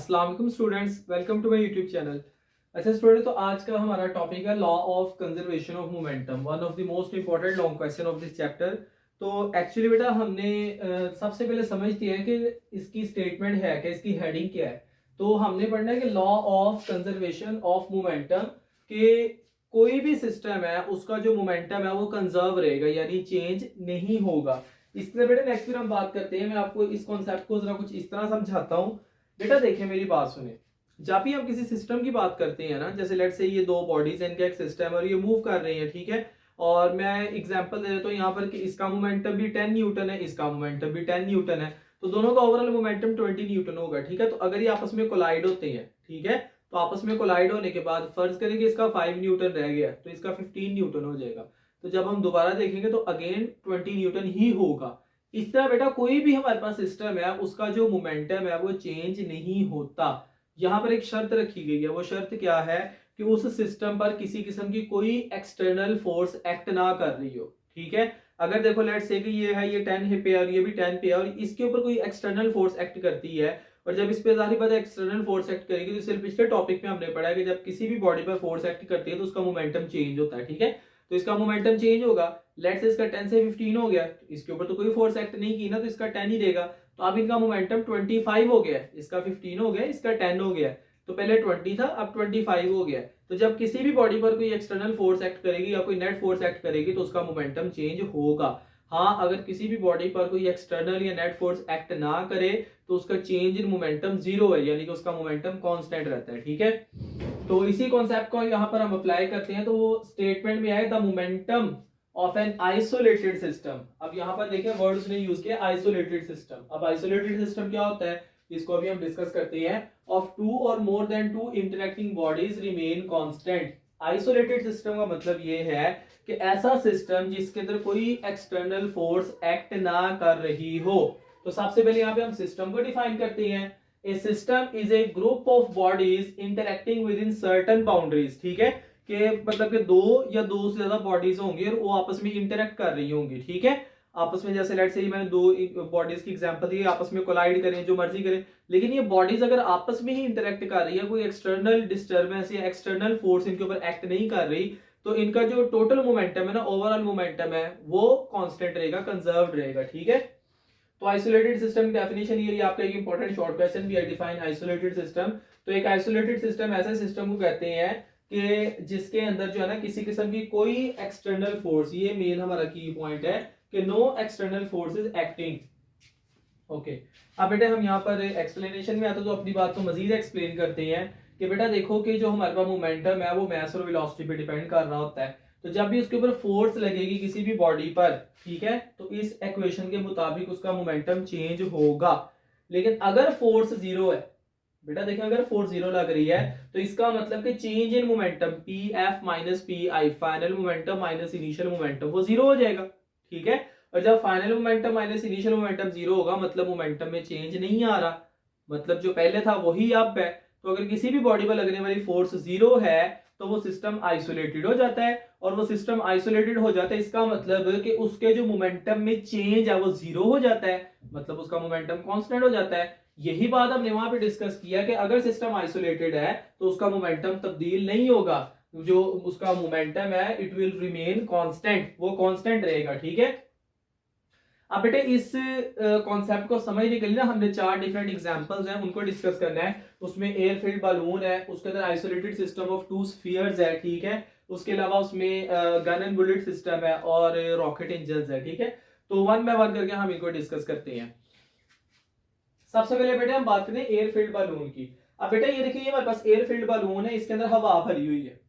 अस्सलाम वालेकुम students, welcome to my YouTube channel. अच्छा स्टूडेंट, तो आज का हमारा टॉपिक है law of conservation of momentum, one of the most important long question of this chapter. तो एक्चुअली बेटा हमने सबसे पहले समझ दिया है कि इसकी स्टेटमेंट है कि इसकी हेडिंग क्या है। तो हमने पढ़ना है कि law of conservation of momentum के कोई भी सिस्टम है उसका जो मोमेंटम है वो कंजर्व रहेगा, यानी चेंज नहीं होगा। इससे बेटा नेक्स्ट फिर हम बात करते हैं। मैं आपको इस कॉन्सेप्ट को जरा कुछ इस तरह समझाता हूँ। बेटा देखिए, मेरी बात सुने। जब भी हम किसी सिस्टम की बात करते हैं ना, जैसे लेट्स से ये दो बॉडीज है, इनका एक सिस्टम है और ये मूव कर रही है, ठीक है। और मैं एग्जांपल दे देता हूँ यहाँ पर कि इसका मोमेंटम भी 10 न्यूटन है, इसका मोमेंटम भी 10 न्यूटन है। तो दोनों का ओवरऑल मोमेंटम 20 न्यूटन होगा, ठीक है। तो अगर ये आपस में कोलाइड होते हैं, ठीक है, तो आपस में कोलाइड होने के बाद फर्ज करेंगे इसका 5 न्यूटन रह गया तो इसका 15 न्यूटन हो जाएगा। तो जब हम दोबारा देखेंगे तो अगेन 20 न्यूटन ही होगा। इस तरह बेटा कोई भी हमारे पास सिस्टम है उसका जो मोमेंटम है वो चेंज नहीं होता। यहां पर एक शर्त रखी गई है। वो शर्त क्या है कि उस सिस्टम पर किसी किस्म की कोई एक्सटर्नल फोर्स एक्ट ना कर रही हो, ठीक है। अगर देखो लेट्स से कि ये है, ये 10 पे और ये भी 10 पे और इसके ऊपर कोई एक्सटर्नल फोर्स एक्ट करती है, और जब इस पे जाहिर बात है एक्सटर्नल फोर्स एक्ट करेगी, तो सिर्फ पिछले टॉपिक में हमने पढ़ा है कि जब किसी भी बॉडी पर फोर्स एक्ट करती है तो उसका मोमेंटम चेंज होता है, ठीक है। तो इसका मोमेंटम चेंज होगा। लेट्स से इसका 10 से 15 हो गया, इसके ऊपर तो कोई फोर्स एक्ट नहीं की ना, तो इसका 10 ही देगा। तो अब इनका मोमेंटम 25 हो गया, इसका 15 हो गया, इसका 10 हो गया। तो पहले 20 था, अब 25 हो गया। तो जब किसी भी बॉडी पर कोई एक्सटर्नल फोर्स एक्ट करेगी या कोई नेट फोर्स एक्ट करेगी तो उसका मोमेंटम चेंज होगा। हाँ, अगर किसी भी बॉडी पर कोई एक्सटर्नल या नेट फोर्स एक्ट ना करे तो उसका चेंज इन मोमेंटम जीरो है, यानी कि उसका मोमेंटम कांस्टेंट रहता है, ठीक है। तो इसी कॉन्सेप्ट को यहाँ पर हम अप्लाई करते हैं। तो वो स्टेटमेंट में आए the momentum of an isolated system. अब यहाँ पर देखिए वर्ड उसने यूज किया आइसोलेटेड सिस्टम। अब आइसोलेटेड सिस्टम क्या होता है इसको अभी हम डिस्कस करते हैं। ऑफ टू और more than two interacting bodies remain constant. Isolated system का मतलब ये है कि ऐसा सिस्टम जिसके अंदर कोई एक्सटर्नल फोर्स एक्ट ना कर रही हो। तो सबसे पहले यहाँ पे हम सिस्टम को डिफाइन करते हैं। A system is a group of bodies interacting within certain boundaries, ठीक है। कि मतलब कि दो या दो से ज्यादा बॉडीज होंगी और वो आपस में इंटरेक्ट कर रही होंगी, ठीक है। आपस में जैसे लेट्स से मैंने दो बॉडीज की एग्जांपल दी, आपस में कोलाइड करें, जो मर्जी करें, लेकिन ये बॉडीज अगर आपस में ही इंटरेक्ट कर रही है, कोई एक्सटर्नल डिस्टर्बेंस या एक्सटर्नल फोर्स इनके ऊपर एक्ट नहीं कर रही, तो इनका जो टोटल मोमेंटम है ना, ओवरऑल मोमेंटम है, वो कांस्टेंट रहेगा, कंजर्व्ड रहेगा, ठीक है। तो आइसोलेटेड सिस्टम की डेफिनेशन ये आपका एक इंपॉर्टेंट शॉर्ट क्वेश्चन भी है, डिफाइन आइसोलेटेड सिस्टम। तो एक आइसोलेटेड सिस्टम ऐसे सिस्टम को कहते हैं कि जिसके अंदर जो है ना किसी किस्म की कोई एक्सटर्नल फोर्स, ये मेन हमारा की पॉइंट है कि no external force is acting. Okay, अब बेटा हम यहाँ पर एक्सप्लेनेशन में आते तो अपनी बात को मजीद एक्सप्लेन करते हैं कि बेटा देखो कि जो हमारे पास मोमेंटम है वो मास और वेलोसिटी पे डिपेंड कर रहा होता है। तो जब भी उसके ऊपर फोर्स लगेगी किसी भी बॉडी पर, ठीक है, तो इस इक्वेशन के मुताबिक उसका मोमेंटम चेंज होगा। लेकिन अगर फोर्स जीरो है, बेटा देखिए अगर फोर्स जीरो लग रही है तो इसका मतलब कि change in momentum P F minus P I, final momentum minus initial momentum, वो जीरो हो जाएगा, ठीक है। और जब final momentum minus initial momentum zero होगा मतलब मोमेंटम में चेंज नहीं आ रहा, मतलब जो पहले था वही अब है। तो अगर किसी भी बॉडी पर लगने वाली फोर्स जीरो है तो वो सिस्टम आइसोलेटेड हो जाता है, और वो सिस्टम आइसोलेटेड हो जाता है इसका मतलब कि उसके जो मोमेंटम में चेंज है वो जीरो हो जाता है, मतलब उसका मोमेंटम कांस्टेंट हो जाता है। यही बात हमने वहां पे डिस्कस किया कि अगर सिस्टम आइसोलेटेड है तो उसका मोमेंटम तब्दील नहीं होगा, जो उसका मोमेंटम है इट विल रिमेन कांस्टेंट, वो कांस्टेंट रहेगा, ठीक है। अब बेटे इस कॉन्सेप्ट को समझने के लिए ना हमने चार डिफरेंट एग्जांपल्स हैं उनको डिस्कस करना है। उसमें एयर फिल्ड बलून है, उसके अंदर isolated system of to spheres है, ठीक है। उसके अलावा उसमें गन एंड बुलेट सिस्टम है और रॉकेट इंजन्स है, ठीक है। तो वन बाय वन करके हम इनको डिस्कस करते हैं। सबसे पहले बेटे हम बात करें एयर फिल्ड बलून की। अब बेटा ये देखिए, हमारे पास एयर फिल्ड बलून है, इसके अंदर हवा भरी हुई है।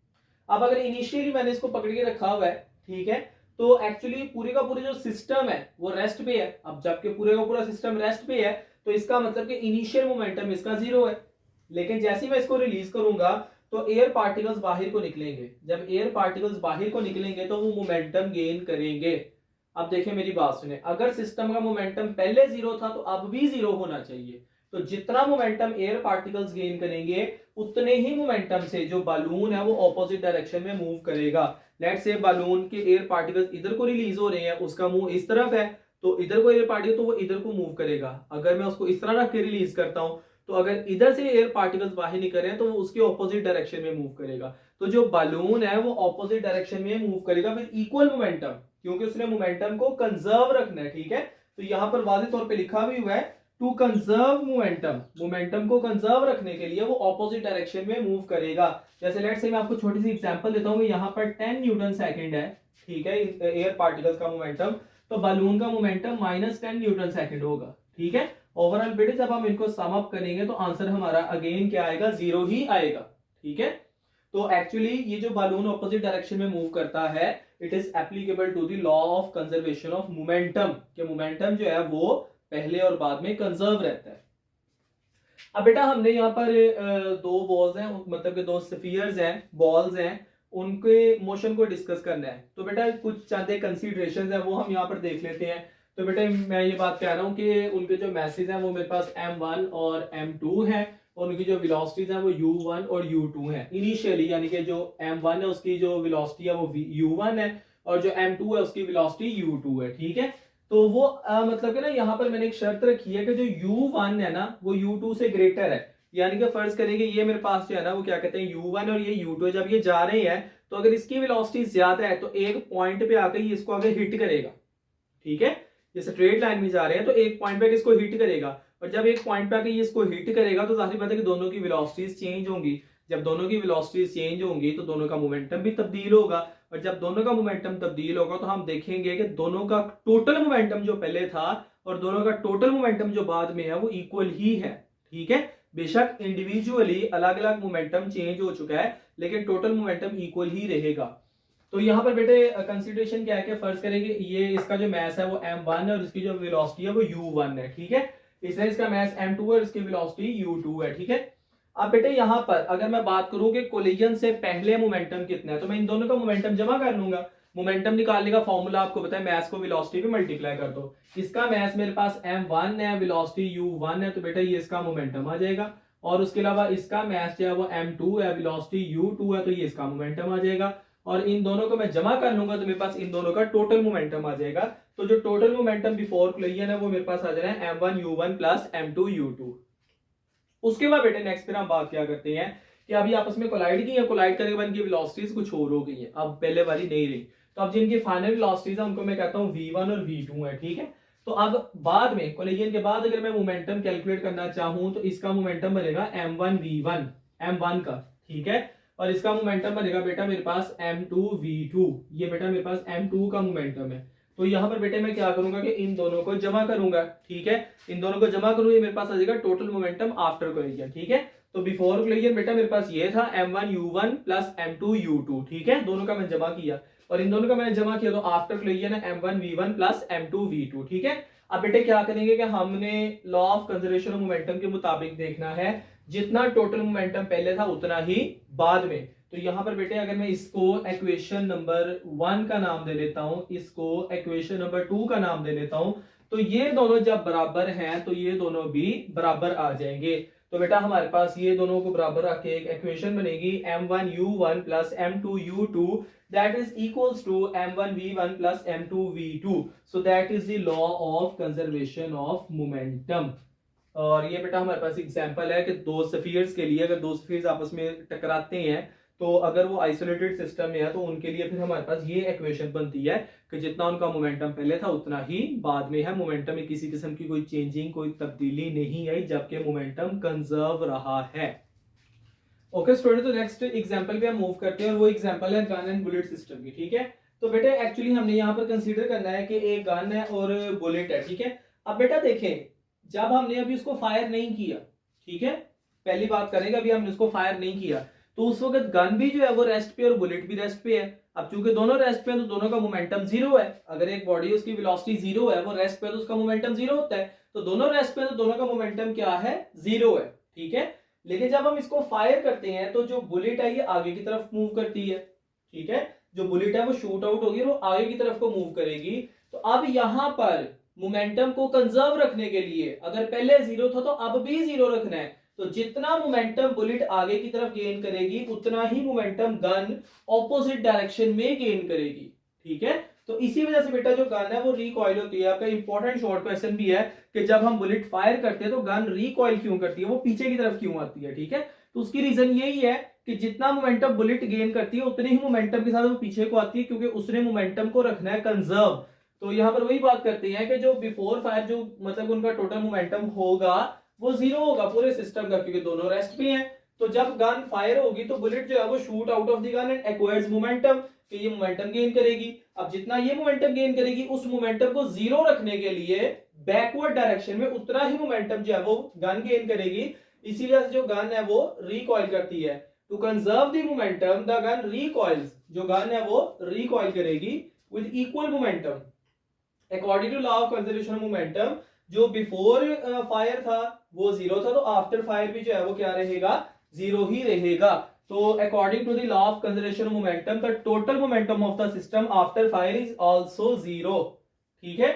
अब अगर इनिशियली मैंने इसको पकड़ के रखा हुआ है, ठीक है, तो एक्चुअली पूरे का पूरा जो सिस्टम है वो रेस्ट पे है। अब जबकि पूरे का पूरा सिस्टम रेस्ट पे है तो इसका मतलब कि इनिशियल मोमेंटम इसका जीरो है। लेकिन जैसे ही मैं इसको रिलीज करूंगा तो एयर पार्टिकल्स बाहर को निकलेंगे। जब एयर पार्टिकल्स बाहर को निकलेंगे तो वो मोमेंटम गेन करेंगे। अब देखिए मेरी बात सुने, अगर सिस्टम का मोमेंटम पहले जीरो था तो अब भी जीरो होना चाहिए। तो जितना मोमेंटम एयर पार्टिकल्स गेन करेंगे उतने ही मोमेंटम से जो बालून है वो ऑपोजिट डायरेक्शन में मूव करेगा। लेट्स से बालून के एयर पार्टिकल्स इधर को रिलीज हो रहे हैं, उसका मुंह इस तरफ है, तो इधर को एयर पार्टिकल तो वो इधर को मूव करेगा। अगर मैं उसको इस तरह रख के रिलीज करता हूं तो अगर इधर से एयर पार्टिकल्स बाहर निकल रहे हैं तो वो उसके ऑपोजिट डायरेक्शन में मूव करेगा। तो जो बलून है वो ऑपोजिट डायरेक्शन में मूव करेगा विद इक्वल मोमेंटम, क्योंकि उसने मोमेंटम को कंजर्व रखना है। ठीक है, तो यहां पर वाज़ेह तौर पे लिखा भी हुआ है टू कंजर्व मोमेंटम, मोमेंटम को कंजर्व रखने के लिए वो ऑपोजिट डायरेक्शन में मूव करेगा। जैसे लेट्स से मैं आपको छोटी सी एग्जांपल देता हूं, यहाँ पर 10 न्यूटन सेकंड है, ठीक है, एयर पार्टिकल्स का मोमेंटम, तो बलून का मोमेंटम -10 न्यूटन सेकंड होगा। ठीक है, ओवरऑल बेटे जब हम इनको सम अप करेंगे तो आंसर हमारा अगेन क्या आएगा, 0 ही आएगा। ठीक है, तो एक्चुअली ये जो बलून ऑपोजिट डायरेक्शन में मूव करता है, it is applicable to the law of conservation of momentum, कि मोमेंटम जो है वो पहले और बाद में कंजर्व रहता है। अब बेटा हमने यहाँ पर दो बॉल्स हैं, मतलब कि दो स्फीयर्स हैं, बॉल्स हैं, उनके मोशन को डिस्कस करना है। तो बेटा कुछ चंद कंसीडरेशंस हैं वो हम यहाँ पर देख लेते हैं। तो बेटा मैं ये बात कह रहा हूँ कि उनके जो मैसेज हैं वो मेरे पास m1 और m2 हैं, और उनकी जो वेलोसिटीज हैं वो u1 और u2 हैं इनिशियली, यानी कि जो m1 है उसकी जो वेलोसिटी है वो u1 है, और जो m2 है उसकी वेलोसिटी u2 है। ठीक है, तो वो मतलब कि ना यहाँ पर मैंने एक शर्त रखी है कि जो u1 है ना वो u2 से ग्रेटर है, यानी कि फर्ज करेंगे ये मेरे पास जो है ना वो क्या कहते हैं u1 और ये u2 है, जब ये जा रहे हैं तो अगर इसकी वेलोसिटी ज्यादा है तो एक पॉइंट पे आकर ये इसको आगे हिट करेगा। ठीक है, ये स्ट्रेट लाइन में जा रहे हैं तो एक पॉइंट पे इसको हिट करेगा, और जब एक पॉइंट पे आके ये इसको हिट करेगा तो जाहिर बात है कि दोनों की वेलोसिटीज चेंज होंगी। जब दोनों की वेलोसिटीज चेंज होंगी तो दोनों का मोमेंटम भी तब्दील होगा, और जब दोनों का मोमेंटम तब्दील होगा तो हम देखेंगे कि दोनों का टोटल मोमेंटम जो पहले था और दोनों का टोटल मोमेंटम जो बाद में है वो इक्वल ही है। ठीक है, बेशक इंडिविजुअली अलग अलग मोमेंटम चेंज हो चुका है लेकिन टोटल मोमेंटम इक्वल ही रहेगा। तो यहाँ पर बेटे कंसीडरेशन क्या है कि फर्ज करेंगे ये इसका जो मास है वो m1 है और इसकी जो वेलोसिटी है वो u1 है। ठीक है, इसलिए इसका मास m2 है और इसकी वेलोसिटी u2 है। ठीक है, अब बेटे यहाँ पर अगर मैं बात करूं कि कोलिजन से पहले मोमेंटम कितना है तो मैं इन दोनों का मोमेंटम जमा कर लूंगा। मोमेंटम निकालने का फॉर्मूला आपको पता है, मास को वेलोसिटी पे मल्टीप्लाई कर दो। इसका मास मेरे पास m1 है, वेलोसिटी u1 है, तो बेटा ये इसका मोमेंटम आ जाएगा, और उसके अलावा इसका मास जो है वो m2 है, वेलोसिटी u2 है, तो ये इसका मोमेंटम आ जाएगा, और इन दोनों को मैं जमा कर लूंगा तो मेरे पास इन दोनों का टोटल मोमेंटम आ जाएगा। तो जो टोटल मोमेंटम बिफोर कोलिजन है वो मेरे पास आ जाना है m1 u1 plus m2 u2। उसके बाद बेटे नेक्स्ट फिर हम बात क्या करते हैं कि अभी आपस में कोलाइड की है, कोलाइड करने के बाद इनकी वेलोसिटीज कुछ और हो गई है, अब पहले वाली नहीं रही, तो अब जिनकी फाइनल वेलोसिटीज है उनको मैं कहता हूं v1 और v2 है। ठीक है, तो अब बाद में कोलिजन के बाद अगर मैं मोमेंटम कैलकुलेट करना चाहूं तो इसका मोमेंटम बनेगा m1 v1 m1 का। ठीक है, और इसका मोमेंटम बनेगा बेटा मेरे पास m2 v2, ये बेटा मेरे पास m2 का मोमेंटम है। तो यहाँ पर बेटे मैं क्या करूंगा कि इन दोनों को जमा करूंगा। ठीक है, इन दोनों को जमा करूंगा, मेरे पास आ जाएगा टोटल मोमेंटम आफ्टर कोलिजन। ठीक है, तो बिफोर कोलिजन बेटा मेरे पास ये था m1 u1 plus m2 u2। ठीक है, दोनों का मैंने जमा किया, और इन दोनों का मैंने जमा किया तो आफ्टर कोलिजन है m1 v1 plus m2 v2। ठीक है, अब बेटे क्या करेंगे कि हमने law of conservation of momentum के मुताबिक देखना है, जितना टोटल मोमेंटम पहले था उतना ही बाद में। तो यहां पर बेटे अगर मैं इसको इक्वेशन नंबर 1 का नाम दे लेता हूं, इसको इक्वेशन नंबर 2 का नाम दे लेता हूं, तो ये दोनों जब बराबर हैं तो ये दोनों भी बराबर आ जाएंगे। तो बेटा हमारे पास ये दोनों को बराबर रख के एक इक्वेशन बनेगी m1 u1 plus m2 u2 that is equals to m1 v1 plus m2 v2, so that is the law of conservation of momentum। और ये बेटा हमारे पास एग्जांपल है कि दो स्फीयर्स के लिए अगर दो स्फीयर्स आपस में टकराते हैं तो अगर वो आइसोलेटेड सिस्टम में है तो उनके लिए फिर हमारे पास ये इक्वेशन बनती है कि जितना उनका मोमेंटम पहले था उतना ही बाद में है, मोमेंटम में किसी किस्म की कोई चेंजिंग कोई तब्दीली नहीं आई, जबकि मोमेंटम कंजर्व रहा है। ओके स्टूडेंट, तो नेक्स्ट एग्जांपल पे हम मूव करते हैं और वो एग्जांपल है गन एंड बुलेट सिस्टम की। ठीक है, तो बेटा एक्चुअली हमने यहाँ पर कंसीडर करना है कि एक गन है और बुलेट है। ठीक है, अब बेटा देखें जब हमने अभी उसको फायर नहीं किया, ठीक है, पहली बात करेंगे अभी हमने उसको फायर नहीं किया तो उस वक्त गन भी जो है वो रेस्ट पे और बुलेट भी रेस्ट पे है। अब चूंकि दोनों रेस्ट पे है तो दोनों का मोमेंटम जीरो है। अगर एक बॉडी उसकी वेलोसिटी जीरो है, वो रेस्ट पे तो उसका मोमेंटम जीरो होता है, तो दोनों रेस्ट पे तो दोनों का मोमेंटम क्या है, जीरो है। ठीक है, लेकिन जब हम इसको फायर करते हैं तो जो बुलेट है ये आगे की तरफ मूव करती है। ठीक है, जो बुलेट है वो शूट आउट होगी और वो आगे की तरफ को मूव करेगी। तो अब यहां पर मोमेंटम को कंजर्व रखने के लिए अगर पहले जीरो था तो अब भी जीरो रखना है, तो जितना मोमेंटम बुलेट आगे की तरफ गेन करेगी उतना ही मोमेंटम गन ऑपोजिट डायरेक्शन में गेन करेगी। ठीक है, तो इसी वजह से बेटा जो गन है वो रिकॉइल होती है। आपका इंपॉर्टेंट शॉर्ट क्वेश्चन भी है कि जब हम बुलेट फायर करते हैं तो गन रिकॉइल क्यों करती है, वो पीछे की तरफ क्यों आती है, ठीक है। तो उसकी रीजन यही है कि जितना मोमेंटम बुलेट गेन करती है उतने ही मोमेंटम के साथ वो पीछे को आती है, क्योंकि उसने मोमेंटम को रखना है कंजर्व। तो यहाँ पर वही बात करते हैं कि जो बिफोर फायर जो मतलब उनका टोटल मोमेंटम होगा वो जीरो होगा पूरे सिस्टम का, क्योंकि दोनों रेस्ट पे हैं। तो जब गन फायर होगी तो बुलेट जो है वो shoot out of the gun and acquires momentum, कि ये मोमेंटम गेन करेगी। अब जितना ये मोमेंटम गेन करेगी उस मोमेंटम को जीरो रखने के लिए बैकवर्ड डायरेक्शन में उतना ही मोमेंटम जो है वो गन गेन करेगी। इसीलिए जो गन है वो रिकॉइल करती है। To conserve the momentum the gun recoils, जो गन है वो रिकॉइल करेगी with equal momentum according to law of conservation of momentum. जो बिफोर फायर था वो जीरो था, तो आफ्टर फायर भी जो है वो क्या रहेगा, जीरो ही रहेगा। तो according to the law of conservation of momentum the total momentum of the system after fire is also zero, ठीक है।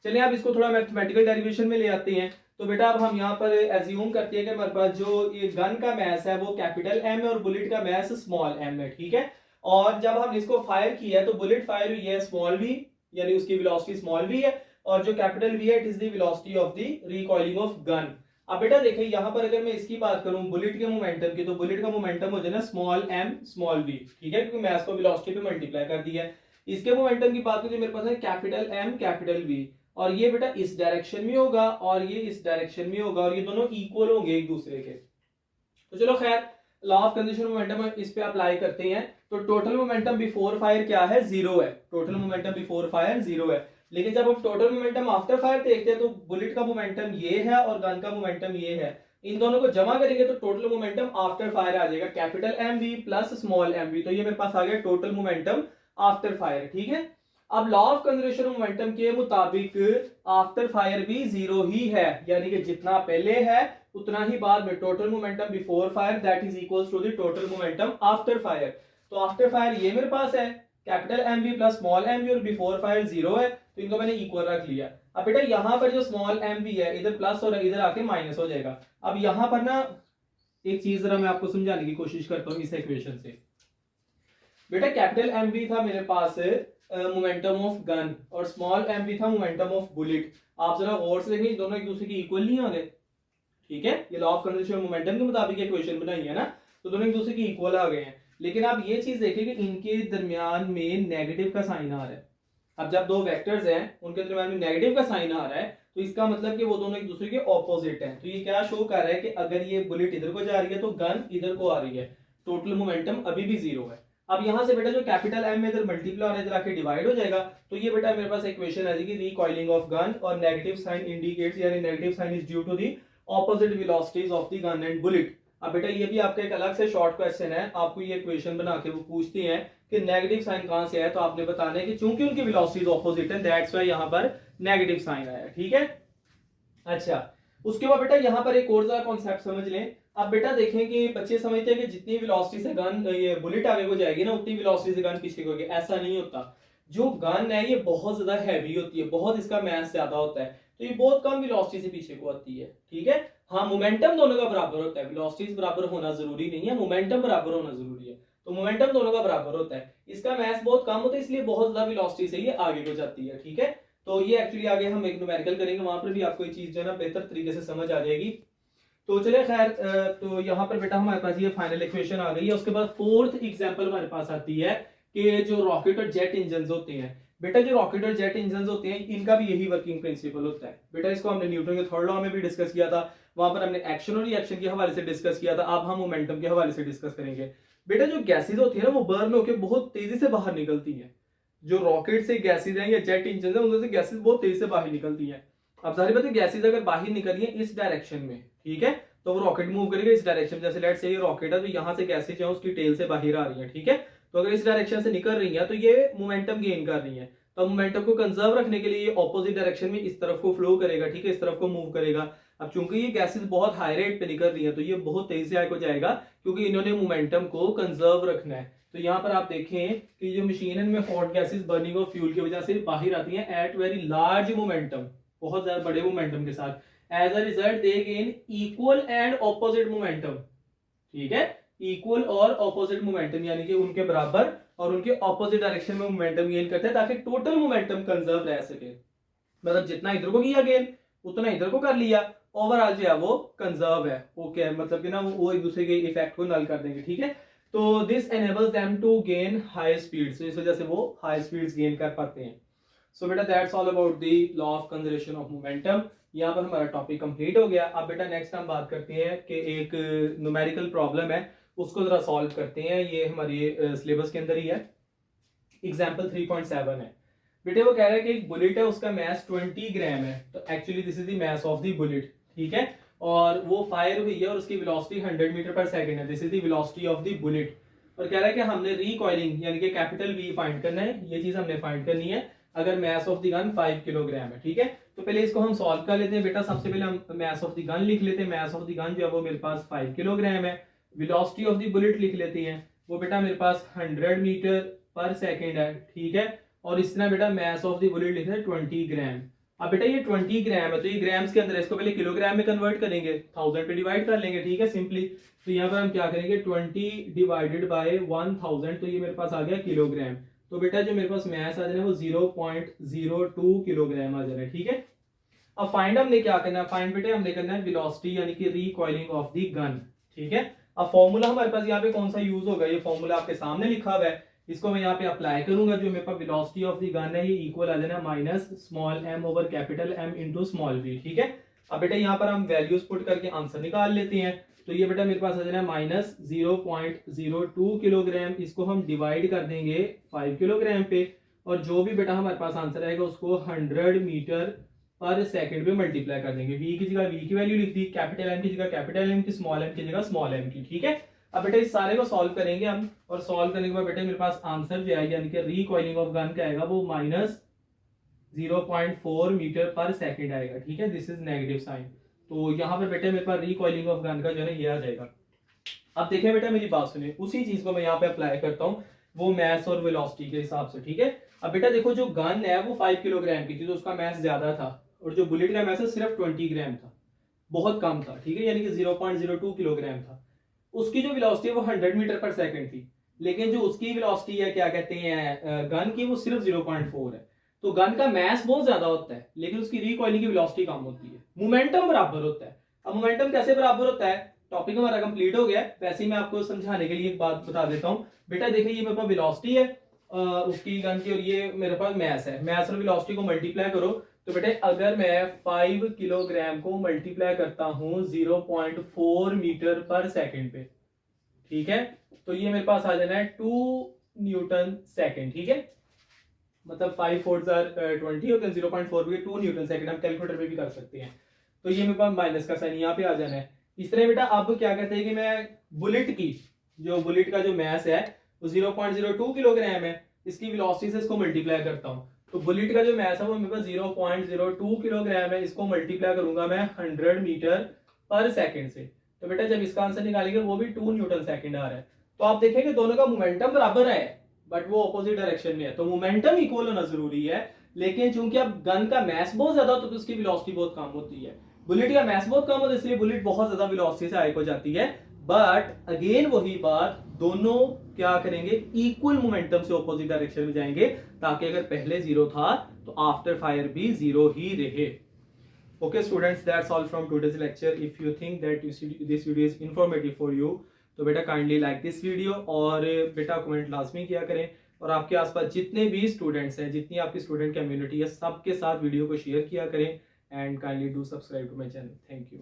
चलिए अब इसको थोड़ा मैथमेटिकल डेरिवेशन में ले आते हैं। तो बेटा अब हम यहाँ पर एज्यूम करते हैं कि हमारे पास जो ये गन का मैस है वो कैपिटल एम है और बुलेट का मैस स्मॉल एम है, ठीक है। और जब हम इसको फायर किया है तो बुलेट फायर हुई है स्मॉल वी, यानी उसकी वेलोसिटी स्मॉल वी है, और जो कैपिटल वी है it is the velocity of the recoiling of gun. अब बेटा देखिए यहाँ पर अगर मैं इसकी बात करूं बुलेट के मोमेंटम की, तो बुलेट का मोमेंटम हो जाए ना स्मॉल एम स्मॉल वी, ठीक है, क्योंकि मैस को वेलोसिटी पे मल्टीप्लाई कर दिया है। इसके मोमेंटम की बात करें मेरे पास है कैपिटल एम कैपिटल वी, और ये बेटा इस डायरेक्शन में होगा और ये इस डायरेक्शन में होगा, और ये दोनों इक्वल होंगे एक दूसरे के। तो चलो खैर लॉ ऑफ कंजर्वेशन मोमेंटम इस पे अप्लाई करते हैं। तो टोटल मोमेंटम बिफोर फायर क्या है, जीरो है। Total momentum before fire zero है। लेकिन जब हम टोटल मोमेंटम आफ्टर फायर देखते हैं तो बुलेट का मोमेंटम ये है और गन का मोमेंटम ये है। इन दोनों को जमा करेंगे तो टोटल मोमेंटम आफ्टर फायर आ जाएगा capital M V plus small M V. तो ये मेरे पास आ गया टोटल मोमेंटम आफ्टर फायर, ठीक है। अब लॉ ऑफ कंजर्वेशन मोमेंटम के मुताबिक आफ्टर फायर भी जीरो ही है, यानी कि जितना पहले है उतना ही बाद में। Total momentum before fire that is equals to the total momentum after fire. तो आफ्टर फायर ये मेरे पास है capital M V plus small M V, और बिफोर फायर जीरो है, तो इनको मैंने इक्वल रख लिया। अब बेटा यहाँ पर जो स्मॉल एम वी है इधर प्लस और इधर आके माइनस हो जाएगा। अब यहाँ पर ना एक चीज जरा मैं आपको समझाने की कोशिश करता हूँ इस इक्वेशन से। बेटा कैपिटल एम वी था मेरे पास मोमेंटम ऑफ गन, और स्मॉल एम वी था मोमेंटम ऑफ बुलेट। आप जरा गौर से देखें दोनों एक दूसरे की इक्वल नहीं आ गए, ठीक है। ये लॉ ऑफ कंजर्वेशन मोमेंटम के मुताबिक इक्वेशन बनाई है ना, तो दोनों एक दूसरे की इक्वल आ गए हैं। लेकिन आप ये चीज देखिए कि इनके दरमियान में नेगेटिव का साइन आ रहा है। अब जब दो वेक्टर्स हैं उनके दरमियान में नेगेटिव का साइन आ रहा है तो इसका मतलब कि वो दोनों एक दूसरे के ऑपोजिट हैं। तो ये क्या शो कर रहा है कि अगर ये बुलेट इधर को जा रही है तो गन इधर को आ रही है, टोटल मोमेंटम अभी भी जीरो है। अब यहां से बेटा जो कैपिटल एम में इधर मल्टीप्लाई और इधर आके डिवाइड हो जाएगा, तो ये बेटा मेरे पास इक्वेशन आ जाएगी रिकॉइलिंग ऑफ गन, और नेगेटिव साइन इंडिकेट्स यानी negative sign is due to the opposite velocities of the gun and bullet. अब बेटा ये भी आपका एक अलग से शॉर्ट क्वेश्चन है, आपको ये इक्वेशन बना के वो पूछते हैं कि नेगेटिव साइन कहां से है, तो आपने बताना है कि चूंकि उनकी वेलोसिटीज ऑपोजिट है दैट्स व्हाई यहां पर नेगेटिव साइन आया, ठीक है। अच्छा उसके बाद बेटा यहाँ पर एक और सा कॉन्सेप्ट समझ लें। अब बेटा देखें कि बच्चे समझते हैं कि जितनी वेलोसिटी से गन ये बुलेट आगे को जाएगी ना उतनी वेलोसिटी से गन पीछे को जाएगी, ऐसा नहीं होता। जो गन है ये बहुत ज्यादा हैवी होती है, बहुत इसका मास ज्यादा होता है, तो ये बहुत कम वेलोसिटी से पीछे को आती है, ठीक है। हाँ मोमेंटम दोनों का बराबर होता है, वेलोसिटीज बराबर होना जरूरी नहीं है, मोमेंटम बराबर होना जरूरी है। तो मोमेंटम दोनों का बराबर होता है, इसका मास बहुत कम होता है इसलिए बहुत ज्यादा वेलोसिटी से ये आगे को जाती है, ठीक है। तो ये एक्चुअली आगे हम एक न्यूमेरिकल करेंगे, वहां पर भी आपको ये चीज जो है ना बेहतर तरीके से समझ आ जाएगी। तो चलिए खैर तो यहाँ पर बेटा हमारे पास ये फाइनल इक्वेशन आ गई है। उसके बाद फोर्थ एग्जांपल हमारे पास आती है कि जो रॉकेट और जेट इंजन होते हैं। बेटा जो रॉकेट और जेट इंजन होते हैं इनका भी यही वर्किंग प्रिंसिपल होता है। बेटा इसको हमने न्यूटन के थर्ड लॉ में भी डिस्कस किया था, वहां पर हमने एक्शन और रिएक्शन के हवाले से डिस्कस किया था, अब हम मोमेंटम के हवाले से डिस्कस करेंगे। बेटा जो गैसेज होती है ना वो बर्न होकर बहुत तेजी से बाहर निकलती है। जो रॉकेट से गैसेज हैं या जेट इंजन है उनसे गैसेज बहुत तेजी से बाहर निकलती हैं। अब सारी बात है गैसेज अगर बाहर निकल रही है इस डायरेक्शन में, ठीक है, तो वो रॉकेट मूव करेगा इस डायरेक्शन में। जैसे लेट्स से ये रॉकेट है तो यहाँ से गैसेज है उसकी टेल से बाहर आ रही है, ठीक है। तो अगर इस डायरेक्शन से निकल रही है तो ये मोमेंटम गेन कर रही है, तो मोमेंटम को कंजर्व रखने के लिए ऑपोजिट डायरेक्शन में इस तरफ को फ्लो करेगा, ठीक है, इस तरफ को मूव करेगा। अब चूंकि ये गैसेज बहुत हाई रेट पे निकल रही है तो ये बहुत तेजी से आगे जाएगा क्योंकि इन्होंने मोमेंटम को कंजर्व रखना है। तो यहाँ पर आप देखें कि जो मशीन है में hot gases burning of fuel की वजह से बाहर आती हैं एट वेरी लार्ज मोमेंटम, बहुत ज्यादा बड़े मोमेंटम के साथ। As a result they gain equal and opposite momentum, ठीक है, इक्वल और ऑपोजिट मोमेंटम यानी कि उनके बराबर और उनके ऑपोजिट डायरेक्शन में मोमेंटम गेन करते हैं ताकि टोटल मोमेंटम कंजर्व रह सके। मतलब जितना इधर को किया गेन उतना इधर को कर लिया, ओवरऑल जो है वो कंजर्व है। ओके, मतलब कि ना वो एक दूसरे के इफेक्ट को नल कर देंगे। ठीक है, तो this enables them to gain high speed, इस वजह से वो हाई स्पीड्स गेन कर पाते हैं। सो बेटा that's all about the law of conservation of momentum. यहाँ पर हमारा टॉपिक कंप्लीट हो गया। अब बेटा नेक्स्ट हम बात करते हैं कि एक न्यूमेरिकल प्रॉब्लम है, उसको जरा सॉल्व करते हैं। ये हमारे सिलेबस के अंदर ही है। एग्जाम्पल 3.7 है बेटे। वो कह रहा है कि एक बुलेट है, उसका मास 20 ग्राम है। तो actually this is the mass of the bullet. ठीक है, और वो फायर हुई है और उसकी वेलोसिटी 100 मीटर पर सेकंड है। This is the velocity of the bullet. और कह रहा है कि हमने रिकॉइलिंग यानी कि कैपिटल वी फाइंड करना है। ये चीज हमने फाइंड करनी है अगर mass of the gun 5 kilogram है। ठीक है, तो पहले इसको हम सॉल्व कर लेते हैं बेटा। सबसे पहले हम मास ऑफ द गन लिख लेते हैं। मास ऑफ द गन जो है वो मेरे पास 5 किलोग्राम है। वेलोसिटी ऑफ द बुलेट लिख लेते हैं, वो बेटा मेरे पास 100 मीटर पर सेकंड है। ठीक है, और इस तरह बेटा मास ऑफ द बुलेट लिख रहे हैं 20 ग्राम। अब बेटा ये 20 ग्राम है, तो ये ग्राम्स के अंदर इसको पहले किलोग्राम में कन्वर्ट करेंगे, 1000 पे डिवाइड कर लेंगे। ठीक है, सिंपली तो यहाँ पर हम क्या करेंगे 20 डिवाइडेड बाय 1000, तो ये मेरे पास आ गया किलोग्राम। तो बेटा जो मेरे पास मास आ जाना है वो 0.02 किलोग्राम आ जाना है। ठीक है, अब फाइंड हमने क्या करना है, फाइंड बेटे हमने करना है वेलोसिटी यानी कि रिकॉइलिंग ऑफ द गन। ठीक है, अब फॉर्मूला हमारे पास यहाँ पे कौन सा यूज होगा, ये फॉर्मूला आपके सामने लिखा हुआ है, इसको मैं यहाँ पे अप्लाई करूंगा। जो मेरे पास वेलोसिटी ऑफ द गन है ये इक्वल आ जाना minus small M over capital M into small V. ठीक है, अब बेटा यहाँ पर हम वैल्यूज पुट करके आंसर निकाल लेते हैं। तो ये बेटा मेरे पास आ जाना माइनस 0.02 किलोग्राम, इसको हम डिवाइड कर देंगे 5 किलोग्राम पे, और जो भी बेटा हमारे पास आंसर आएगा उसको 100 मीटर पर सेकंड पे मल्टीप्लाई कर देंगे। वी की जगह वी की वैल्यू लिख दी, कैपिटल एम की जगह कैपिटल एम की, स्मॉल एम की जगह स्मॉल एम की। ठीक है, अब बेटा इस सारे को सॉल्व करेंगे हम, और सॉल्व करने के बाद बेटा मेरे पास आंसर जो आएगा यानी कि रिकॉइलिंग ऑफ गन का आएगा वो माइनस 0.4 मीटर पर सेकंड आएगा। ठीक है, दिस इज नेगेटिव साइन। तो यहाँ पर बेटा मेरे पास रिकॉइलिंग ऑफ गन का जो है ना ये आ जाएगा। अब देखिए बेटा मेरी बात सुनिए, उसी चीज को मैं यहाँ पे अप्लाई करता हूँ वो मास और वेलोसिटी के हिसाब से। ठीक है, अब बेटा देखो जो गन है वो 5 किलोग्राम की थी, तो उसका मास ज्यादा था, और जो बुलेट का मास है सिर्फ 20 ग्राम था, बहुत कम था। ठीक है, यानी कि 0.02 किलोग्राम था। उसकी जो वेलोसिटी है वो 100 मीटर पर सेकंड थी, लेकिन जो उसकी वेलोसिटी है क्या कहते हैं गन की, वो सिर्फ 0.4 है। तो गन का मास बहुत ज्यादा होता है लेकिन उसकी रिकॉइलिंग की वेलोसिटी कम होती है, मोमेंटम बराबर होता है। अब मोमेंटम कैसे बराबर होता है, टॉपिक हमारा कंप्लीट हो गया। वैसे ही मैं आपको समझाने के लिए एक बात बता देता हूँ। बेटा देखिए ये मेरे पास वेलोसिटी है उसकी गन की, और ये मेरे पास मास है। मास और वेलोसिटी को मल्टीप्लाई करो, तो बेटे अगर मैं 5 किलोग्राम को मल्टीप्लाई करता हूं 0.4 मीटर पर सेकंड पे, ठीक है, तो ये मेरे पास आ जाना है 2 न्यूटन सेकंड। ठीक है, मतलब 5 4 20 होते हैं, 0.4 भी 2 न्यूटन सेकंड, हम कैलकुलेटर पे भी कर सकते हैं। तो ये मेरे पास माइनस का साइन यहाँ पे आ जाना है। इस तरह बेटा अब क्या कहते हैं कि मैं बुलेट का जो मास है वो 0.02 किलोग्राम है, इसकी वेलोसिटी से इसको मल्टीप्लाई करता हूँ। तो बुलेट का जो मास है वो मेरे पास 0.02 किलोग्राम है, इसको मल्टीप्लाई करूंगा मैं 100 मीटर पर सेकंड से। तो बेटा जब इसका आंसर निकालेंगे वो भी 2 न्यूटन सेकंड आ रहा है। तो आप देखेंगे दोनों का मोमेंटम बराबर है बट वो ऑपोजिट डायरेक्शन में है, तो मोमेंटम इक्वल होना जरूरी है। लेकिन चूंकि अब गन का मास बहुत ज्यादा होता है तो उसकी वेलोसिटी बहुत कम होती है। बुलेट का मास बहुत कम होता है इसलिए बुलेट बहुत ज्यादा वेलोसिटी से हाइक हो जाती है। बट अगेन वही बात, दोनों क्या करेंगे इक्वल मोमेंटम से ऑपोजिट डायरेक्शन में जाएंगे, ताकि अगर पहले जीरो था तो आफ्टर फायर भी जीरो ही रहे। Okay students, that's all from today's lecture. If you think that this video is informative for you, तो बेटा काइंडली लाइक दिस वीडियो, और बेटा कमेंट लाजमी किया करें, और आपके आसपास जितने भी स्टूडेंट्स हैं, जितनी आपकी स्टूडेंट कम्युनिटी है, सबके साथ वीडियो को शेयर किया करें, and kindly do subscribe to my channel. Thank you.